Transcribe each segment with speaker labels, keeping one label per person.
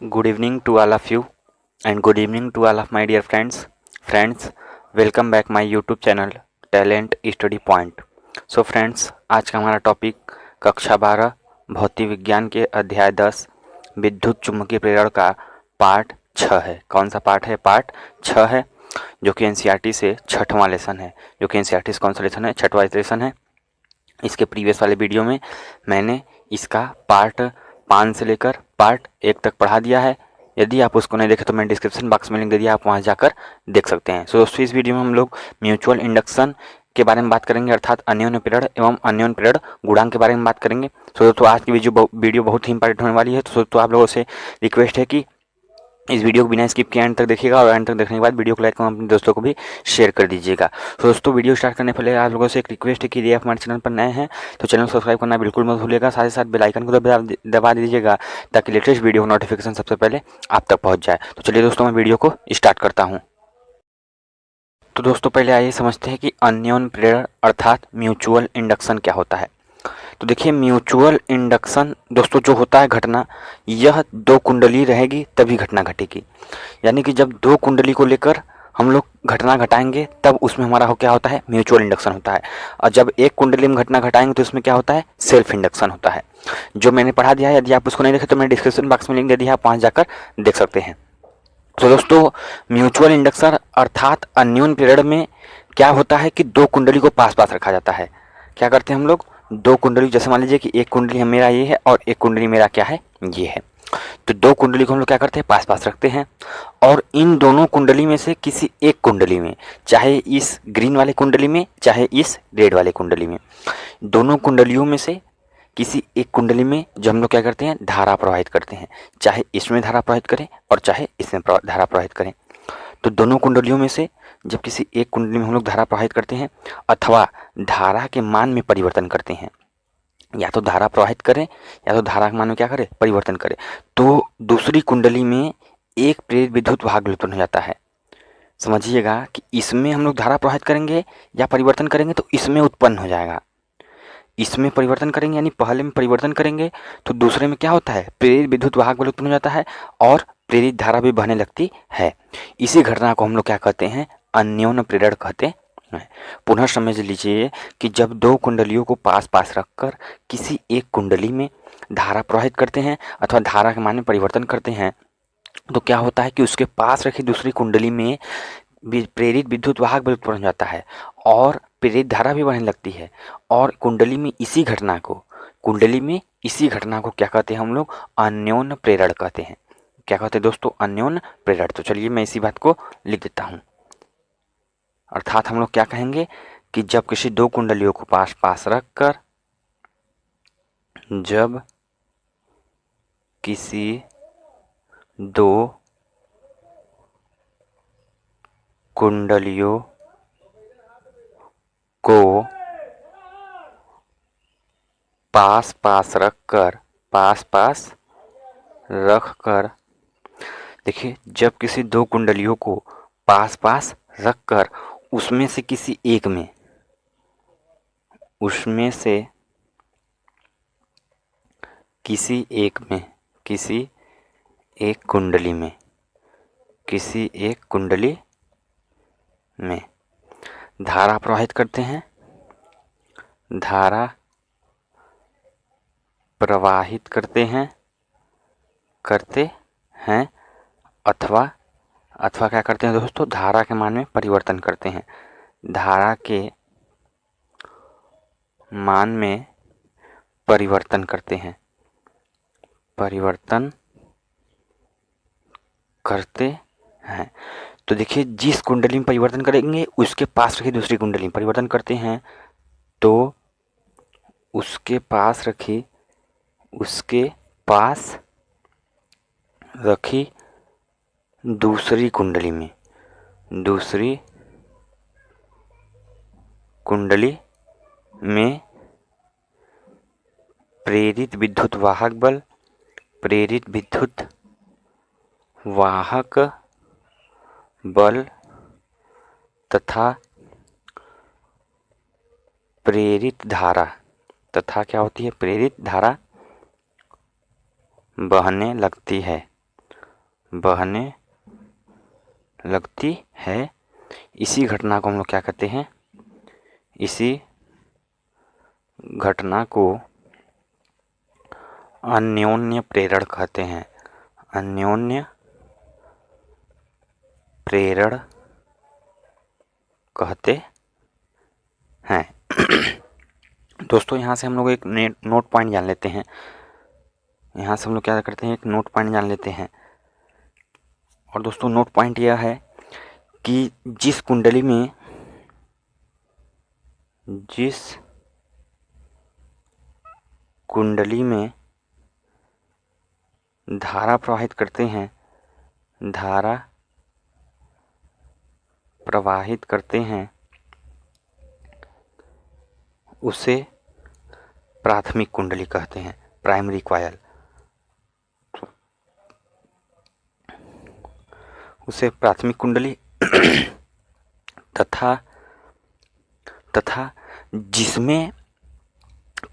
Speaker 1: Good evening to all of you and good evening to all of my dear friends. Friends, welcome back my YouTube channel Talent Study Point. So friends, आज का हमारा topic कक्षा 12 भौतिक विज्ञान के अध्याय 10 विद्युत चुम्बकीय प्रेरण का पार्ट 6 है। कौन सा पार्ट है? पार्ट 6 है, जो कि एनसीईआरटी से छठवां लेसन है। जो कि एनसीईआरटी से कौन सा लेसन है? छठवां लेसन है। इसके प्रीवियस वाले वीडियो में मैंने इसका पार्ट 5 से लेकर पार्ट 1 तक पढ़ा दिया है। यदि आप उसको नहीं देखे तो मैंने डिस्क्रिप्शन बॉक्स में लिंक दे दिया, आप वहां जाकर देख सकते हैं। सो दोस्तों, इस वीडियो में हम लोग म्यूचुअल इंडक्शन के बारे में बात करेंगे, अर्थात अन्योन्य प्रेरण एवं अन्योन्य प्रेरण गुणांक के बारे में बात करेंगे। सो दोस्तों, आज की वीडियो बहुत ही इंपॉर्टेंट होने वाली है। तो दोस्तों, आप लोगों से रिक्वेस्ट है कि इस वीडियो को बिना स्किप किए एंड तक देखिएगा और एंड तक देखने के बाद वीडियो को लाइक और अपने दोस्तों को भी शेयर कर दीजिएगा। तो दोस्तों, वीडियो स्टार्ट करने पहले आप लोगों से एक रिक्वेस्ट है कि यदि आप हमारे चैनल पर नए हैं तो चैनल को सब्सक्राइब करना बिल्कुल मत भूलिएगा। साथ ही साथ बेल आइकन को दबा दीजिएगा ताकि लेटेस्ट वीडियो नोटिफिकेशन सबसे पहले आप तक पहुँच जाए। तो चलिए दोस्तों, मैं वीडियो को स्टार्ट करता हूँ। तो दोस्तों, पहले आइए समझते हैं कि अन्योन्य प्रेरण अर्थात म्यूचुअल इंडक्शन क्या होता है। तो देखिए, म्यूचुअल इंडक्शन दोस्तों जो होता है घटना, यह दो कुंडली रहेगी तभी घटना घटेगी। यानी कि जब दो कुंडली को लेकर हम लोग घटना घटाएंगे तब उसमें हमारा क्या होता है? म्यूचुअल इंडक्शन होता है। और जब एक कुंडली में घटना घटाएंगे तो उसमें क्या होता है? सेल्फ इंडक्शन होता है, जो मैंने पढ़ा दिया है। यदि आप उसको नहीं देखे तो मैंने डिस्क्रिप्शन बॉक्स में लिंक दे दिया, आप वहां जाकर देख सकते हैं। तो दोस्तों, म्यूचुअल इंडक्शन अर्थात अन्योन्य प्रेरण में क्या होता है कि दो कुंडली को पास पास रखा जाता है। क्या करते हैं हम लोग? दो कुंडली, जैसे मान लीजिए कि एक कुंडली मेरा ये है और एक कुंडली मेरा क्या है? ये है। तो दो कुंडली को हम लोग क्या करते हैं? पास पास रखते हैं। और इन दोनों कुंडली में से किसी एक कुंडली में, चाहे इस ग्रीन वाले कुंडली में चाहे इस रेड वाले कुंडली में, दोनों कुंडलियों में से किसी एक कुंडली में जो हम लोग क्या करते हैं? धारा प्रवाहित करते हैं। चाहे इसमें धारा प्रवाहित करें और चाहे इसमें धारा प्रवाहित करें। तो दोनों कुंडलियों में से जब किसी एक कुंडली में हम लोग धारा प्रवाहित करते हैं अथवा धारा के मान में परिवर्तन करते हैं, या तो धारा प्रवाहित करें या तो धारा के मान में क्या करें? परिवर्तन करें, तो दूसरी कुंडली में एक प्रेरित विद्युत वाहक उत्पन्न हो जाता है। समझिएगा कि इसमें हम लोग धारा प्रवाहित करेंगे या परिवर्तन करेंगे तो इसमें उत्पन्न हो जाएगा। इसमें परिवर्तन करेंगे यानी पहले में परिवर्तन करेंगे तो दूसरे में क्या होता है? प्रेरित विद्युत वाहक बल उत्पन्न हो जाता है और प्रेरित धारा भी बहने लगती है। इसी घटना को हम लोग क्या कहते हैं? अन्योन्य प्रेरण कहते हैं। पुनः समझ लीजिए कि जब दो कुंडलियों को पास पास रखकर किसी एक कुंडली में धारा प्रवाहित करते हैं अथवा धारा के मान में परिवर्तन करते हैं तो क्या होता है कि उसके पास रखी दूसरी कुंडली में प्रेरित विद्युत वाहक बल उत्पन्न हो जाता है और प्रेरित धारा भी बढ़ने लगती है। और कुंडली में इसी घटना को क्या कहते हैं हम लोग? अन्योन्य प्रेरण कहते हैं। क्या कहते हैं दोस्तों? अन्योन्य प्रेरण। तो चलिए मैं इसी बात को लिख देता हूं। अर्थात हम लोग क्या कहेंगे कि जब किसी दो कुंडलियों को पास पास रखकर जब किसी दो कुंडलियों को पास पास रखकर देखिए, जब किसी दो कुंडलियों को पास पास रखकर उसमें से किसी एक में किसी एक कुंडली में धारा प्रवाहित करते हैं अथवा क्या करते हैं दोस्तों? धारा के मान में परिवर्तन करते हैं। धारा के मान में परिवर्तन करते हैं। तो देखिए, जिस कुंडली में परिवर्तन करेंगे उसके पास रखी दूसरी कुंडली में परिवर्तन करते हैं तो उसके पास रखी दूसरी कुंडली में प्रेरित विद्युत वाहक बल तथा प्रेरित धारा क्या होती है? प्रेरित धारा बहने लगती है। बहने लगती है। इसी घटना को हम लोग क्या कहते हैं, इसी घटना को अन्योन्य प्रेरण कहते हैं। अन्योन्य प्रेरण कहते हैं। दोस्तों यहाँ से हम लोग एक नोट पॉइंट जान लेते हैं। यहाँ से हम लोग क्या करते हैं, एक नोट पॉइंट जान लेते हैं। और दोस्तों नोट पॉइंट यह है कि जिस कुंडली में धारा प्रवाहित करते हैं उसे प्राथमिक कुंडली कहते हैं, प्राइमरी कॉइल। उसे प्राथमिक कुंडली तथा जिसमें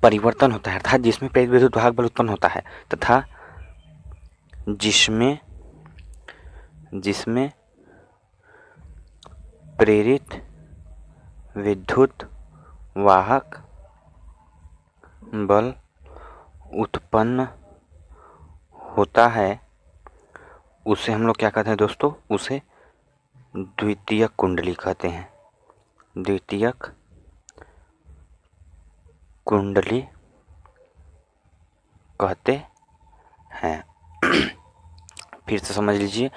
Speaker 1: परिवर्तन होता है, अर्थात जिसमें प्रेरित विद्युत वाहक बल उत्पन्न होता है, तथा जिसमें प्रेरित विद्युत वाहक बल उत्पन्न होता है, उसे हम लोग क्या कहते हैं दोस्तों, उसे द्वितीयक कुंडली कहते हैं। द्वितीयक कुंडली कहते हैं। फिर से समझ लीजिए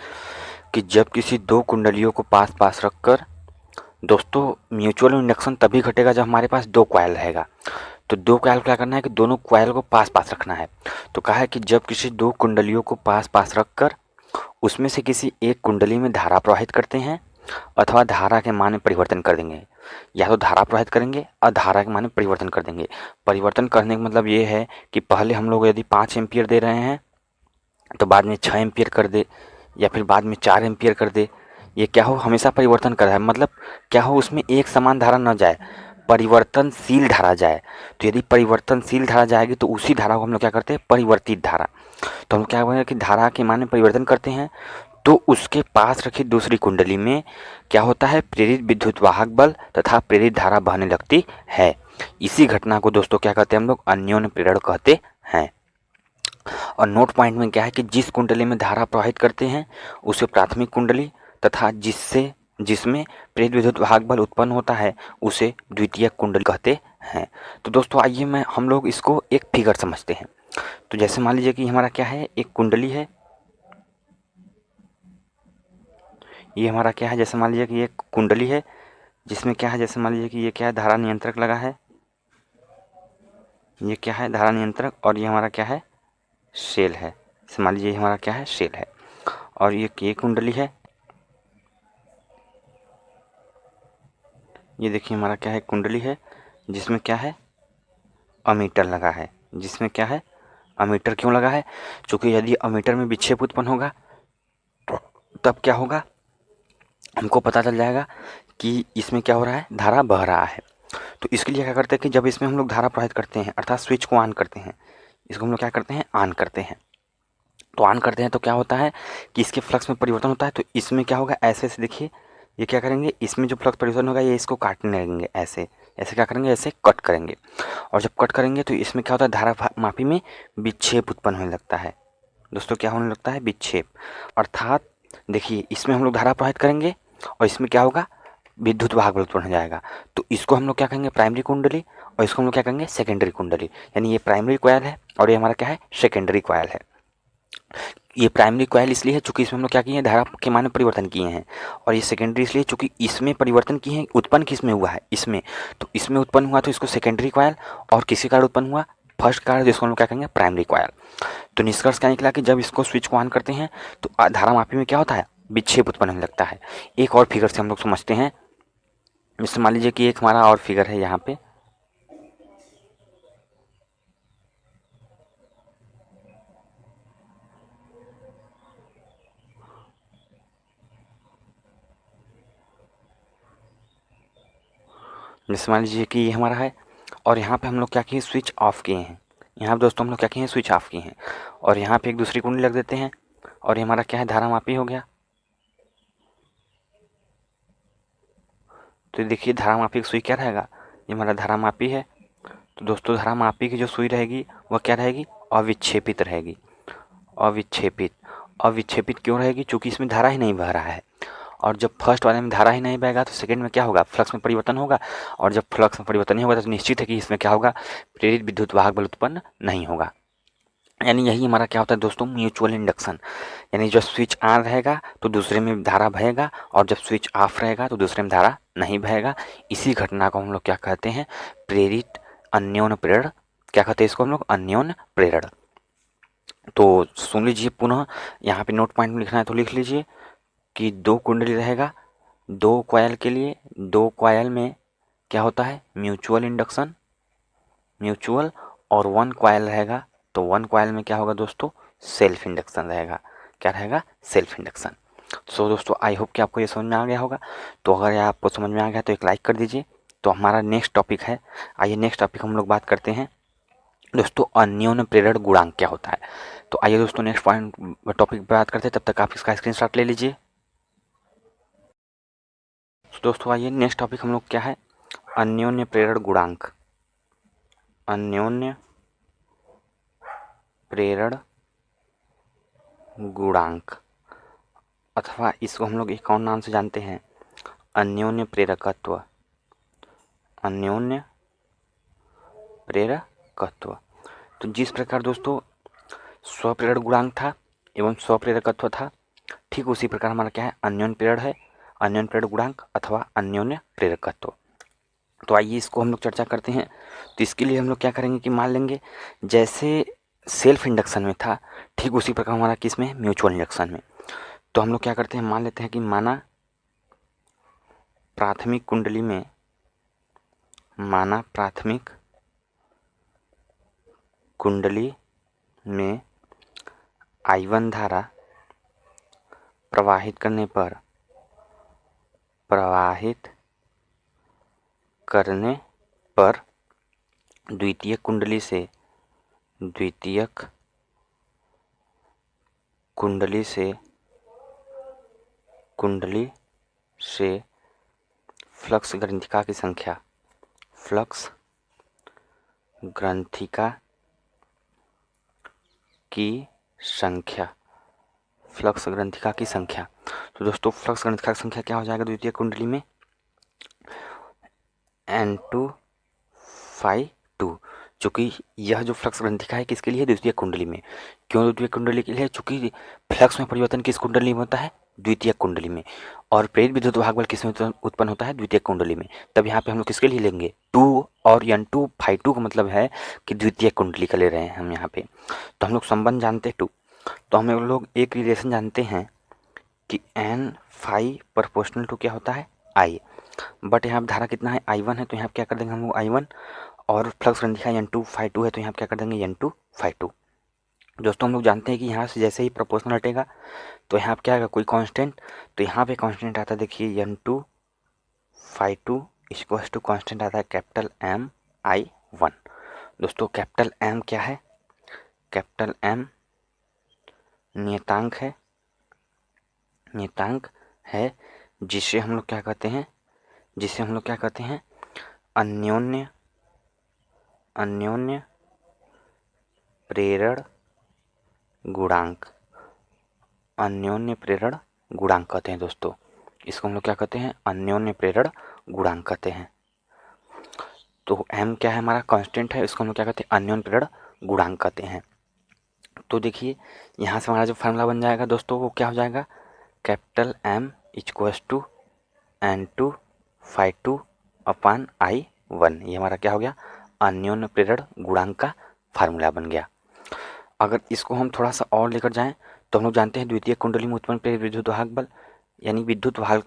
Speaker 1: कि जब किसी दो कुंडलियों को पास रखकर, दोस्तों म्यूचुअल इंडक्शन तभी घटेगा जब हमारे पास दो कॉइल रहेगा। तो दो कॉइल क्या करना है कि दोनों कॉइल को पास रखना है। तो कहा है कि जब किसी दो कुंडलियों को पास रखकर उसमें से किसी एक कुंडली में धारा प्रवाहित करते हैं अथवा धारा के मान में परिवर्तन कर देंगे, या तो धारा प्रवाहित करेंगे और धारा के मान में परिवर्तन कर देंगे। परिवर्तन करने का मतलब ये है कि पहले हम लोग यदि 5 एम्पियर दे रहे हैं तो बाद में 6 एम्पियर कर दे, या फिर बाद में 4 एम्पियर कर दे। ये क्या हो, हमेशा परिवर्तन कर रहा है, मतलब क्या हो, उसमें एक समान धारा न जाए, परिवर्तनशील धारा जाए। तो यदि परिवर्तनशील धारा जाएगी तो उसी धारा को हम लोग क्या करते हैं, परिवर्तित धारा। तो हम क्या करेंगे कि धारा के मान में परिवर्तन करते हैं, तो उसके पास रखी दूसरी कुंडली में क्या होता है, प्रेरित विद्युत वाहक बल तथा प्रेरित धारा बहने लगती है। इसी घटना को दोस्तों क्या कहते हैं, हम लोग अन्योन्य प्रेरण कहते हैं। और नोट पॉइंट में क्या है कि जिस कुंडली में धारा प्रवाहित करते हैं उसे प्राथमिक कुंडली, तथा जिसमें प्रेरित विद्युत वाहक बल उत्पन्न होता है उसे द्वितीयक कुंडली कहते हैं। तो दोस्तों आइए हम लोग इसको एक फिगर समझते हैं। तो जैसे मान लीजिए कि हमारा क्या है, एक कुंडली है, ये हमारा क्या है, जैसे मान लीजिए कि ये कुंडली है जिसमें क्या है, जैसे मान लीजिए कि ये क्या है, धारा नियंत्रक लगा है, ये क्या है, धारा नियंत्रक, और ये हमारा क्या है, सेल है। जैसे मान लीजिए हमारा क्या है, सेल है। और ये कुंडली है, ये देखिए हमारा क्या है, कुंडली है जिसमें क्या है, अमीटर लगा है। जिसमें क्या है, अमीटर क्यों लगा है, क्योंकि यदि अमीटर में विक्षेप उत्पन्न होगा तब क्या होगा, हमको पता चल जाएगा कि इसमें क्या हो रहा है, धारा बह रहा है। तो इसके लिए क्या करते हैं कि जब इसमें हम लोग धारा प्रवाहित करते हैं, अर्थात स्विच को ऑन करते हैं, इसको हम लोग क्या करते हैं, ऑन करते हैं। तो ऑन करते हैं तो क्या होता है कि इसके फ्लक्स में परिवर्तन होता है। तो इसमें क्या होगा, ऐसे ऐसे देखिए, ये क्या करेंगे, इसमें जो फ्लक्स परिवर्तन होगा ये इसको काटने लगेंगे, ऐसे ऐसे क्या करेंगे, ऐसे कट करेंगे। और जब कट करेंगे तो इसमें क्या होता है, धारा मापी में विक्षेप उत्पन्न होने लगता है। दोस्तों क्या होने लगता है, विक्षेप। अर्थात देखिए इसमें हम लोग धारा प्रवाहित करेंगे और इसमें क्या होगा, विद्युत वाहक बल उत्पन्न हो जाएगा। तो इसको हम लोग क्या कहेंगे, प्राइमरी कुंडली, और इसको हम लोग क्या कहेंगे, सेकेंडरी कुंडली। यानी ये प्राइमरी कॉइल है और ये हमारा क्या है, सेकेंडरी कॉइल है। ये प्राइमरी कॉइल इसलिए है चूंकि इसमें हम लोग क्या किए हैं, धारा के मान में परिवर्तन किए हैं। और ये सेकेंडरी इसलिए चूंकि इसमें परिवर्तन किए हैं, उत्पन्न किसमें हुआ है, इसमें। तो इसमें उत्पन्न हुआ तो इसको सेकेंडरी कॉइल, और किसी कारण उत्पन्न हुआ, फर्स्ट कारण, जिसको हम लोग क्या कहेंगे, प्राइमरी कॉइल। तो निष्कर्ष क्या निकला कि जब इसको स्विच को ऑन करते हैं तो धारा मापी में क्या होता है, विक्षेप उत्पन्न होने लगता है। एक और फिगर से हम लोग समझते हैं। जैसे मान लीजिए कि एक हमारा और फिगर है यहाँ पे, जैसे मान लीजिए कि ये हमारा है, और यहाँ पे हम लोग क्या किए, स्विच ऑफ किए हैं। यहाँ पे दोस्तों हम लोग क्या किए हैं, स्विच ऑफ किए हैं। और यहाँ पे एक दूसरी कुंडली लग देते हैं, और ये हमारा क्या है, धारामापी हो गया। तो देखिए धारामापी की सुई क्या रहेगा, ये हमारा धारामापी है। तो दोस्तों धारामापी की जो सुई रहेगी वह क्या रहेगी, अविक्षेपित रहेगी। अविक्षेपित, अविक्षेपित क्यों रहेगी, चूंकि इसमें धारा ही नहीं बह रहा है। और जब फर्स्ट वाले में धारा ही नहीं बहेगा तो सेकंड में क्या होगा, फ्लक्स में परिवर्तन होगा। और जब फ्लक्स में परिवर्तन नहीं होगा तो निश्चित है कि इसमें क्या होगा, प्रेरित विद्युत वाहक बल उत्पन्न नहीं होगा। यानी यही हमारा क्या होता है दोस्तों, म्यूचुअल इंडक्शन। यानी जब स्विच ऑन रहेगा तो दूसरे में धारा बहेगा, और जब स्विच ऑफ रहेगा तो दूसरे में धारा नहीं बहेगा। इसी घटना को हम लोग क्या कहते हैं, प्रेरित अन्योन्य प्रेरण। क्या कहते हैं इसको हम लोग, अन्योन्य प्रेरण। तो सुन लीजिए पुनः, यहाँ पे नोट पॉइंट में लिखना है तो लिख लीजिए कि दो कुंडली रहेगा, दो कॉयल के लिए, दो कॉयल में क्या होता है, म्यूचुअल इंडक्शन, म्यूचुअल। और वन कॉयल रहेगा तो वन कॉयल में क्या होगा दोस्तों, सेल्फ इंडक्शन रहेगा। क्या रहेगा, सेल्फ इंडक्शन। सो दोस्तों आई होप कि आपको ये समझ में आ गया होगा। तो अगर ये आपको समझ में आ गया तो एक लाइक कर दीजिए। तो हमारा नेक्स्ट टॉपिक है, आइए नेक्स्ट टॉपिक हम लोग बात करते हैं दोस्तों, अन्योन्य प्रेरण गुणांक क्या होता है। तो आइए दोस्तों नेक्स्ट पॉइंट टॉपिक पे बात करते हैं, तब तक आप इसका स्क्रीनशॉट ले लीजिए। तो दोस्तों आइए नेक्स्ट टॉपिक हम लोग क्या है, अन्योन्य प्रेरण गुणांक। अन्योन्य प्रेरण गुणांक, अथवा इसको हम लोग एक और नाम से जानते हैं, अन्योन्य प्रेरकत्व। अन्योन्य प्रेरकत्व। तो जिस प्रकार दोस्तों स्वप्रेरण गुणांक था एवं स्वप्रेरकत्व था, ठीक उसी प्रकार हमारा क्या है, अन्योन्य प्रेरण है, अन्योन्य प्रेरण गुणांक अथवा अन्योन्य प्रेरकत्व। तो आइए इसको हम लोग चर्चा करते हैं। तो इसके लिए हम लोग क्या करेंगे कि मान लेंगे जैसे सेल्फ इंडक्शन में था, ठीक उसी प्रकार हमारा किस में, म्यूचुअल इंडक्शन में। तो हम लोग क्या करते हैं, मान लेते हैं कि माना प्राथमिक कुंडली में, माना प्राथमिक कुंडली में I1 धारा प्रवाहित करने पर द्वितीयक कुंडली से फ्लक्स ग्रंथिका की संख्या, फ्लक्स ग्रंथिका की संख्या, फ्लक्स ग्रंथिका की संख्या। तो दोस्तों फ्लक्स ग्रंथिका की संख्या क्या हो जाएगा द्वितीय कुंडली में, N2 चूँकि यह जो फ्लक्स ग्रंथिका है किसके लिए है, द्वितीय कुंडली में। क्यों द्वितीय कुंडली के लिए, चूँकि फ्लक्स में परिवर्तन किस कुंडली में होता है, द्वितीय कुंडली में। और प्रेरित विद्युत वाहक बल किस में उत्पन्न होता है, द्वितीय कुंडली में। तब यहाँ पे हम लोग किसके लिए लेंगे, 2 और N2 φ2 का मतलब है कि द्वितीय कुंडली का ले रहे हैं हम यहाँ पे। तो हम लोग संबंध जानते हैं 2, तो हम लोग एक रिलेशन जानते हैं कि N φ प्रोपोर्शनल टू क्या होता है, I। बट यहाँ धारा कितना है, I1 है, तो यहाँ क्या कर देंगे हम लोग I1, और फ्लक्स ग्रंथिका N2 φ2 है, तो यहाँ क्या कर देंगे N2 φ2। दोस्तों हम लोग जानते हैं कि यहाँ से जैसे ही प्रोपोर्शनल हटेगा तो यहाँ पे क्या आएगा, कोई कांस्टेंट। तो यहाँ पे कांस्टेंट आता है, देखिए N2 φ2 इक्वल्स टू कांस्टेंट आता है कैपिटल MI1। दोस्तों कैपिटल M क्या है, कैपिटल M नियतांक है, जिसे हम लोग क्या कहते हैं, अन्योन्य प्रेरण गुणांक। अन्योन्य प्रेरण गुणांक कहते हैं दोस्तों, इसको हम लोग क्या कहते हैं, अन्योन्य प्रेरण गुणांक कहते हैं। तो M क्या है, हमारा कांस्टेंट है, इसको हम लोग क्या कहते हैं, अन्योन्य प्रेरण गुणांक कहते हैं। तो देखिए यहाँ से हमारा जो फार्मूला बन जाएगा दोस्तों वो क्या हो जाएगा, capital M equals to N2 φ2 upon I1। ये हमारा क्या हो गया, अन्योन्य प्रेरण गुणांक का फार्मूला बन गया। अगर इसको हम थोड़ा सा और लेकर जाएं तो हम लोग जानते हैं द्वितीय कुंडली में उत्पन्न प्रेरित विद्युत वाहक बल, यानी विद्युत वाहक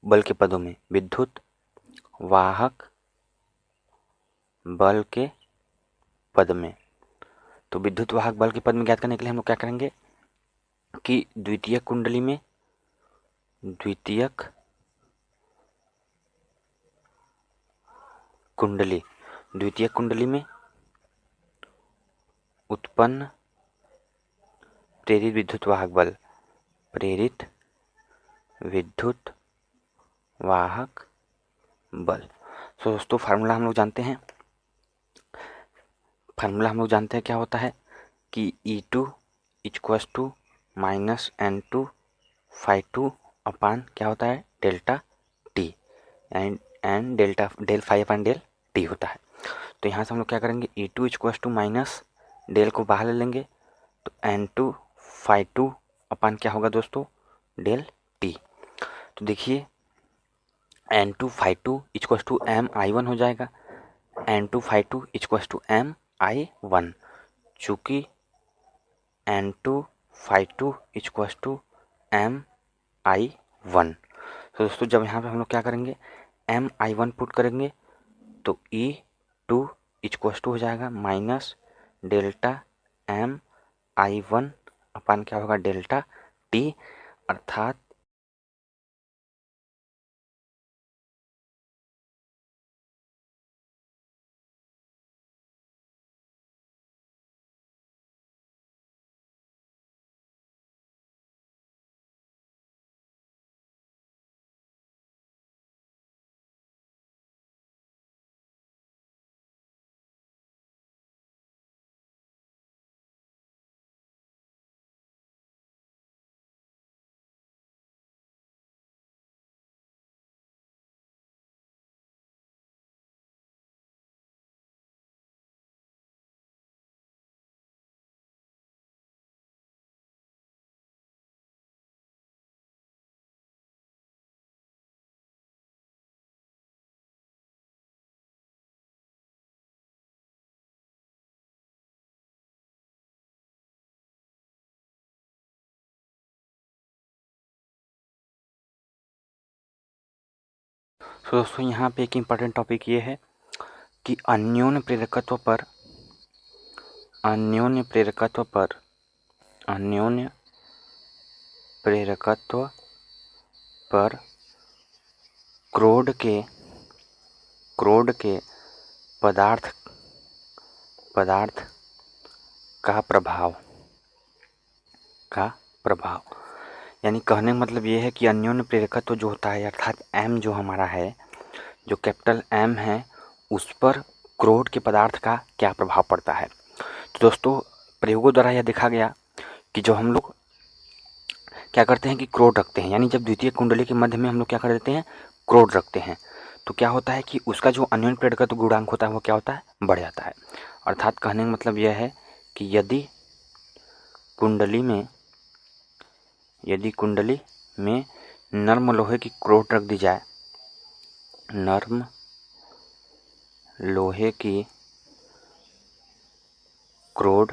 Speaker 1: बल के पदों में, विद्युत वाहक बल के पद में। तो विद्युत वाहक बल के पद में ज्ञात करने के लिए हम लोग क्या करेंगे कि द्वितीय कुंडली में उत्पन्न प्रेरित विद्युत वाहक बल, प्रेरित विद्युत वाहक बल। तो दोस्तों फार्मूला हम लोग जानते हैं, क्या होता है कि E2 equals to minus N2 phi 2 upon क्या होता है delta t, and del phi upon del t होता है। तो यहाँ से हम लोग क्या करेंगे, E2 equals to minus del को बाहर ले लेंगे तो N2 फाई 2 अपान क्या होगा दोस्तों डेल टी। तो देखिए N2 phi 2 equals to MI1 हो जाएगा, N2 phi 2 equals to MI1, चूँकि N2 phi 2 equals to MI1। तो दोस्तों जब यहाँ पे हम लोग क्या करेंगे MI1 पुट करेंगे तो E2 इक्वल्स टू हो जाएगा माइनस डेल्टा MI1 अपान क्या होगा डेल्टा टी, अर्थात तो दोस्तों यहाँ पे एक इम्पॉर्टेंट टॉपिक ये है कि अन्योन्य प्रेरकत्व पर क्रोड के पदार्थ का प्रभाव, यानी कहने का मतलब ये है कि अन्योन्य प्रेरकत्व जो होता है अर्थात M जो हमारा है, जो कैपिटल M है, उस पर क्रोड के पदार्थ का क्या प्रभाव पड़ता है। तो दोस्तों प्रयोगों द्वारा यह देखा गया कि जो हम लोग क्या करते हैं कि क्रोड रखते हैं, यानी जब द्वितीय कुंडली के मध्य में हम लोग क्या कर देते हैं क्रोड रखते हैं, तो क्या होता है कि उसका जो अन्योन्य प्रेरकत्व गुणांक होता है वो क्या होता है बढ़ जाता है। अर्थात कहने का मतलब यह है कि यदि कुंडली में नर्म लोहे की क्रोड रख दी जाए, नर्म लोहे की क्रोड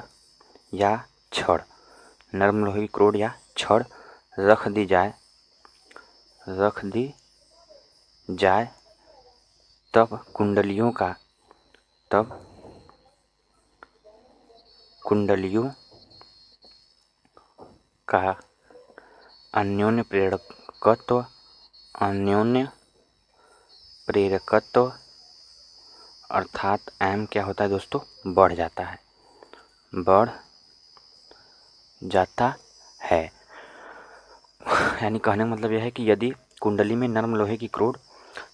Speaker 1: या छड़ रख दी जाए तब कुंडलियों का अन्योन्य प्रेरकत्व अर्थात M क्या होता है दोस्तों बढ़ जाता है। यानी कहने का मतलब यह है कि यदि कुंडली में नर्म लोहे की क्रोड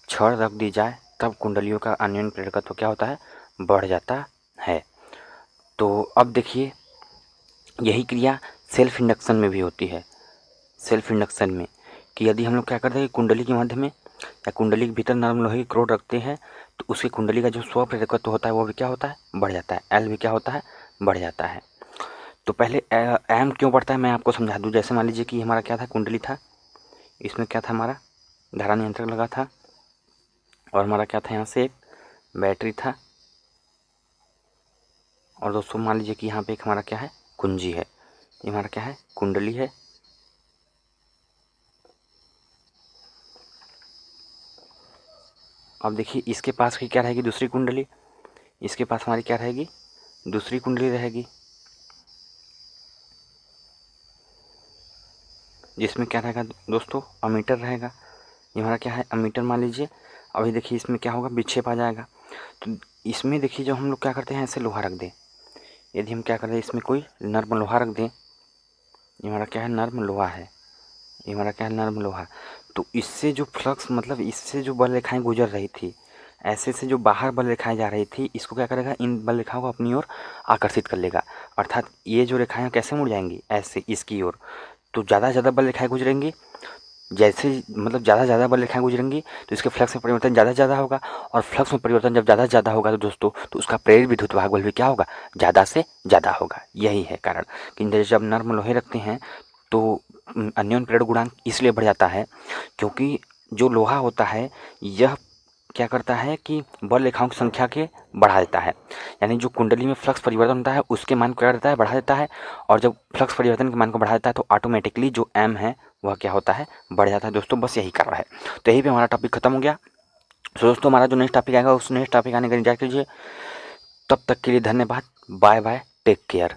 Speaker 1: छड़ रख दी जाए तब कुंडलियों का अन्योन्य प्रेरकत्व क्या होता है बढ़ जाता है। तो अब देखिए यही क्रिया सेल्फ इंडक्शन में भी होती है, कि यदि हम लोग क्या करते हैं कुंडली के मध्य में या कुंडली के भीतर नर्म लोहे की क्रोड रखते हैं तो उसकी कुंडली का जो स्व प्रेरकत्व होता है वो भी क्या होता है बढ़ जाता है, एल भी क्या होता है बढ़ जाता है। तो पहले एम क्यों बढ़ता है मैं आपको समझा दूँ। जैसे मान लीजिए कि हमारा क्या था कुंडली था, इसमें क्या था हमारा धारा नियंत्रक लगा था और हमारा क्या था यहाँ से एक बैटरी था, और दोस्तों मान लीजिए कि यहाँ पे एक हमारा क्या है कुंजी है, ये हमारा क्या है कुंडली है। अब देखिए इसके पास की क्या रहेगी दूसरी कुंडली, इसके पास हमारी क्या रहेगी दूसरी कुंडली रहेगी, जिसमें क्या रहेगा दोस्तों अमीटर रहेगा। ये हमारा क्या है अमीटर मान लीजिए। अभी देखिए इसमें क्या होगा विक्षेप आ जाएगा। तो इसमें देखिए जब हम लोग क्या करते हैं ऐसे लोहा रख दें, यदि हम क्या कर रहे हैं इसमें कोई नर्म लोहा रख दें, ये हमारा क्या है नर्म लोहा है, ये हमारा क्या है, नर्म लोहा। तो इससे जो फ्लक्स मतलब इससे जो बल रेखाएं गुजर रही थी, ऐसे से जो बाहर बल रेखाएं जा रही थी, इसको क्या करेगा, इन बल रेखाओं को अपनी ओर आकर्षित कर लेगा। अर्थात ये जो रेखाएं कैसे मुड़ जाएंगी, ऐसे इसकी ओर। तो ज़्यादा से ज़्यादा बल रेखाएं गुजरेंगी, जैसे मतलब ज़्यादा से ज़्यादा बल रेखाएं गुजरेंगी तो इसके फ्लक्स में परिवर्तन ज़्यादा से ज़्यादा होगा, और फ्लक्स में परिवर्तन जब ज़्यादा से ज़्यादा होगा तो दोस्तों, तो उसका प्रेरित विद्युत वाहक बल भी क्या होगा, ज़्यादा से ज़्यादा होगा। यही है कारण कि जैसे जब नर्म लोहे रखते हैं तो अन्योन्य प्रेरण गुणांक इसलिए बढ़ जाता है क्योंकि जो लोहा होता है यह क्या करता है कि बल रेखाओं की संख्या के बढ़ा देता है। यानी जो कुंडली में फ्लक्स परिवर्तन होता है उसके मान को क्या करता है, बढ़ा देता है। और जब फ्लक्स परिवर्तन के मान को बढ़ा देता है तो ऑटोमेटिकली जो एम है वह क्या होता है, बढ़ जाता है। दोस्तों बस यही कारण है। तो यही पे हमारा टॉपिक खत्म हो गया। तो दोस्तों हमारा जो नेक्स्ट टॉपिक आएगा उस नेक्स्ट टॉपिक आने का इंतजार कीजिए। तब तक के लिए धन्यवाद। Bye bye, take care.